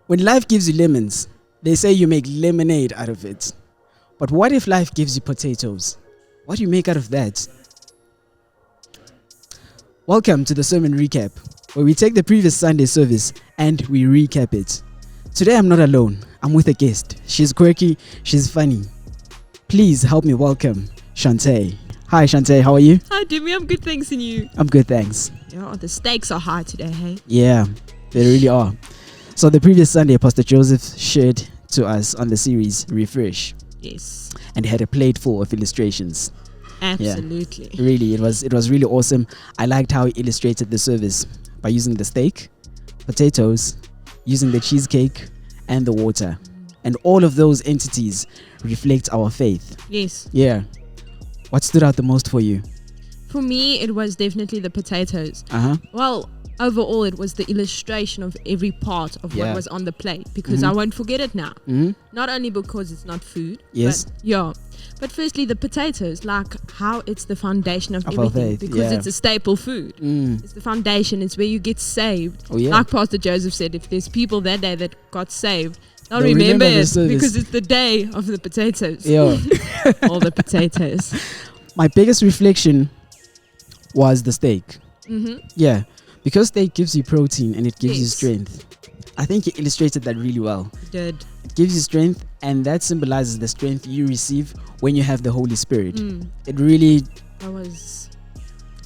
When life gives you lemons, they say you make lemonade out of it. But what if life gives you potatoes? What do you make out of that? Welcome to the sermon recap, where we take the previous Sunday service and we recap it. Today I'm not alone. I'm with a guest. She's quirky. She's funny. Please help me welcome Shantae. Hi Shantae, how are you? Hi Demi, I'm good, thanks, and you? I'm good, thanks. Yeah, the stakes are high today, hey? Yeah, they really are. So the previous Sunday, Pastor Joseph shared to us on the series Refresh. Yes. And he had a plate full of illustrations. Absolutely. Yeah, really, it was really awesome. I liked how he illustrated the service by using the steak, potatoes, using the cheesecake, and the water. And all of those entities reflect our faith. Yes. Yeah. What stood out the most for you? For me, it was definitely the potatoes. Uh-huh. Well, overall, it was the illustration of every part of what was on the plate, because I won't forget it now. Not only because it's not food. Yes. But firstly, the potatoes, like how it's the foundation of everything, faith, because it's a staple food. It's the foundation. It's where you get saved. Oh, yeah. Like Pastor Joseph said, if there's people that day that got saved, they'll remember it because it's the day of the potatoes. Yeah. All the potatoes. My biggest reflection was the steak. Yeah. Because steak gives you protein and it gives you strength. I think he illustrated that really well. It did. It gives you strength, and that symbolizes the strength you receive when you have the Holy Spirit. It really... That was...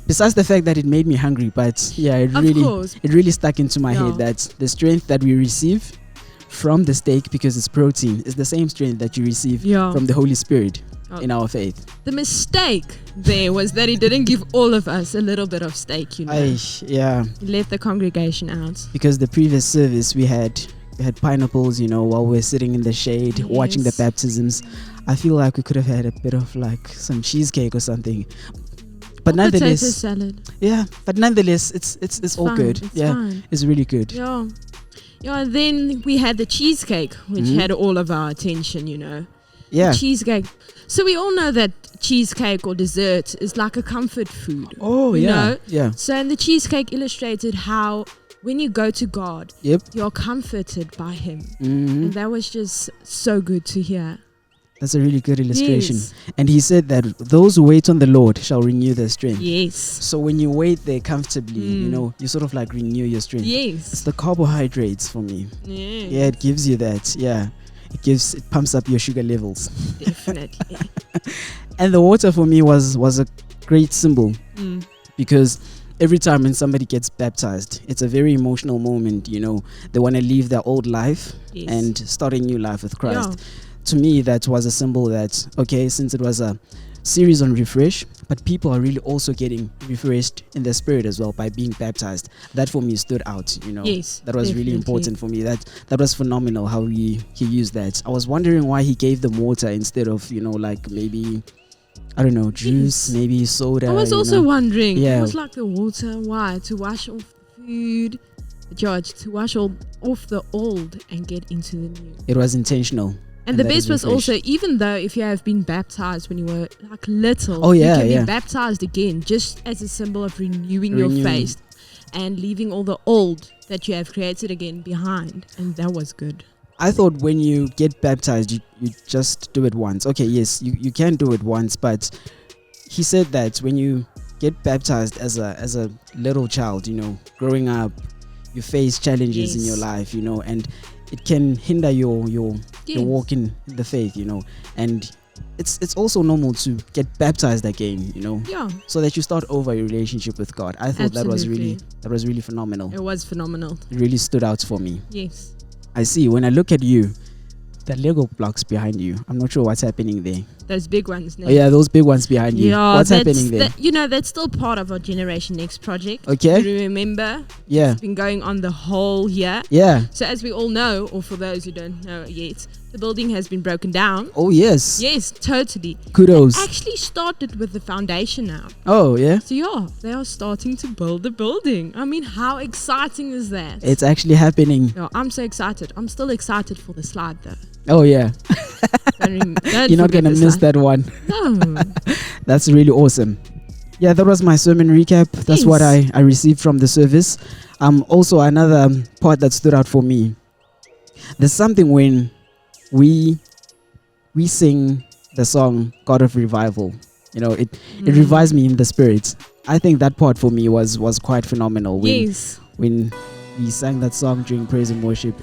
Besides the fact that it made me hungry, but yeah, it really stuck into my head that the strength that we receive from the steak, because it's protein, is the same strength that you receive from the Holy Spirit in our faith. The mistake there was that he didn't give all of us a little bit of steak, you know. He left the congregation out. Because the previous service we had pineapples, you know, while we're sitting in the shade watching the baptisms. I feel like we could have had a bit of like some cheesecake or something. But nonetheless, potato salad. Yeah, but nonetheless, it's all good. It's fine. It's really good. Yeah, and then we had the cheesecake, which had all of our attention, you know. Yeah. The cheesecake. So we all know that cheesecake or dessert is like a comfort food. Oh, you know? Yeah. So and the cheesecake illustrated how when you go to God, you're comforted by Him. And that was just so good to hear. That's a really good illustration. Yes. And he said that those who wait on the Lord shall renew their strength. Yes. So when you wait there comfortably, you know, you sort of like renew your strength. Yes. It's the carbohydrates for me. Yes. Yeah, it gives you that. Yeah. It pumps up your sugar levels. Definitely. And the water for me was a great symbol because every time when somebody gets baptized, it's a very emotional moment, you know. They want to leave their old life and start a new life with Christ. Yeah. To me, that was a symbol that, okay, since it was a series on refresh, but people are really also getting refreshed in their spirit as well by being baptized. That for me stood out, you know. Yes, that was really important for me. That was phenomenal how he used that. I was wondering why he gave them water instead of, you know, like maybe, I don't know, juice, maybe soda. I was also wondering. Yeah. It was like the water, why? To wash off the food, to wash off the old and get into the new. It was intentional. And the best was also, even though if you have been baptized when you were like little, you can be baptized again, just as a symbol of renewing your faith and leaving all the old that you have created again behind. And that was good. I thought when you get baptized, you just do it once. Okay, yes, you can do it once, but he said that when you get baptized as a little child, you know, growing up, you face challenges in your life, you know, and it can hinder your walk in the faith, you know, and it's also normal to get baptized again, you know, so that you start over your relationship with God. I thought that was really phenomenal. It was phenomenal. It really stood out for me. Yes. I see. When I look at you, the Lego blocks behind you, I'm not sure what's happening there. Those big ones. Oh yeah, those big ones behind you. Yeah, what's happening there? You know, that's still part of our Generation Next project. Okay. You remember? Yeah. It's been going on the whole year. Yeah. So as we all know, or for those who don't know yet, the building has been broken down. Oh yes. Yes, totally. Kudos. They actually started with the foundation now. Oh yeah. So yeah, they are starting to build the building. I mean, how exciting is that? It's actually happening. Yeah, I'm so excited. I'm still excited for the slide though. Oh yeah. You're not gonna miss that one. No. That's really awesome. Yeah, that was my sermon recap. That's what I received from the service. Also another part that stood out for me. There's something when we sing the song God of Revival. You know, it revives me in the spirit. I think that part for me was quite phenomenal. When we sang that song during praise and worship,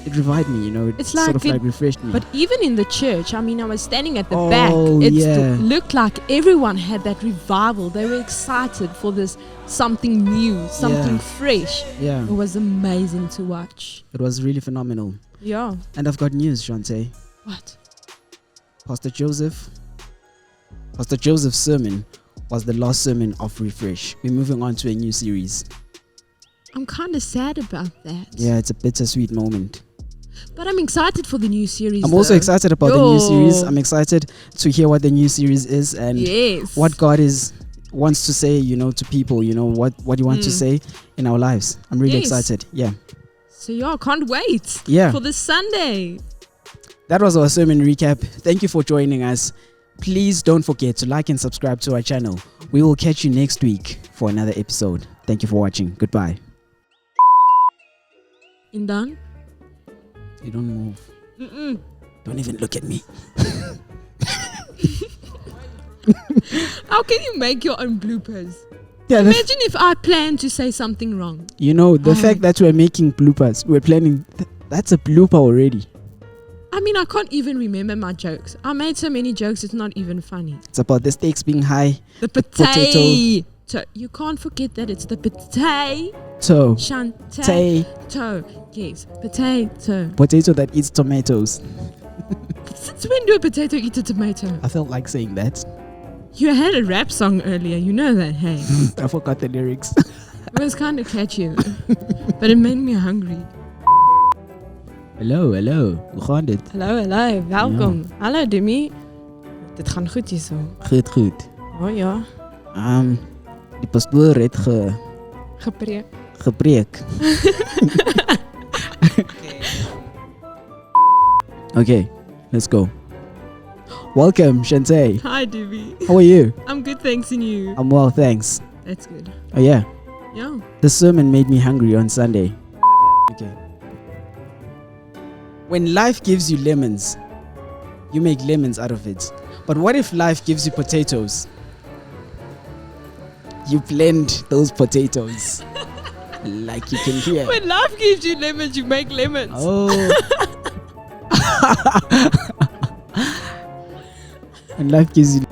it revived me, you know. It sort of refreshed me. But even in the church, I mean, I was standing at the back. It looked like everyone had that revival. They were excited for this something new, something fresh. Yeah. It was amazing to watch. It was really phenomenal. Yeah. And I've got news, Shante. What? Pastor Joseph's sermon was the last sermon of Refresh. We're moving on to a new series. I'm kind of sad about that. Yeah, it's a bittersweet moment. But I'm excited for the new series. I'm also excited about the new series. I'm excited to hear what the new series is and what God wants to say, you know, to people, you know, what He wants to say in our lives. I'm really excited. Yeah. So I can't wait for this Sunday. That was our sermon recap. Thank you for joining us. Please don't forget to like and subscribe to our channel. We will catch you next week for another episode. Thank you for watching. Goodbye. Indan? You don't move. Don't even look at me. How can you make your own bloopers? Yeah, imagine if I plan to say something wrong. You know, the fact that we're making bloopers, we're planning, that's a blooper already. I mean, I can't even remember my jokes. I made so many jokes, it's not even funny. It's about the stakes being high. The potato. You can't forget that it's the potato. Potato. Yes, potato. Potato that eats tomatoes. Since when do a potato eat a tomato? I felt like saying that. You had a rap song earlier, you know that, hey? I forgot the lyrics. It was kind of catchy, but it made me hungry. Hallo. Hoe gaan dit? Hallo. Welkom. Ja. Hallo, Demi. Dit gaan goed hier zo. Goed. Oh ja. Die pastoor het gepreek. Okay, let's go. Welcome, Shante. Hi, Demi. How are you? I'm good, thanks, and you? I'm well, thanks. That's good. Oh, yeah? Yeah. The sermon made me hungry on Sunday. Okay. When life gives you lemons, you make lemons out of it. But what if life gives you potatoes? You blend those potatoes. Like you can hear. When life gives you lemons, you make lemons. Oh. When life gives you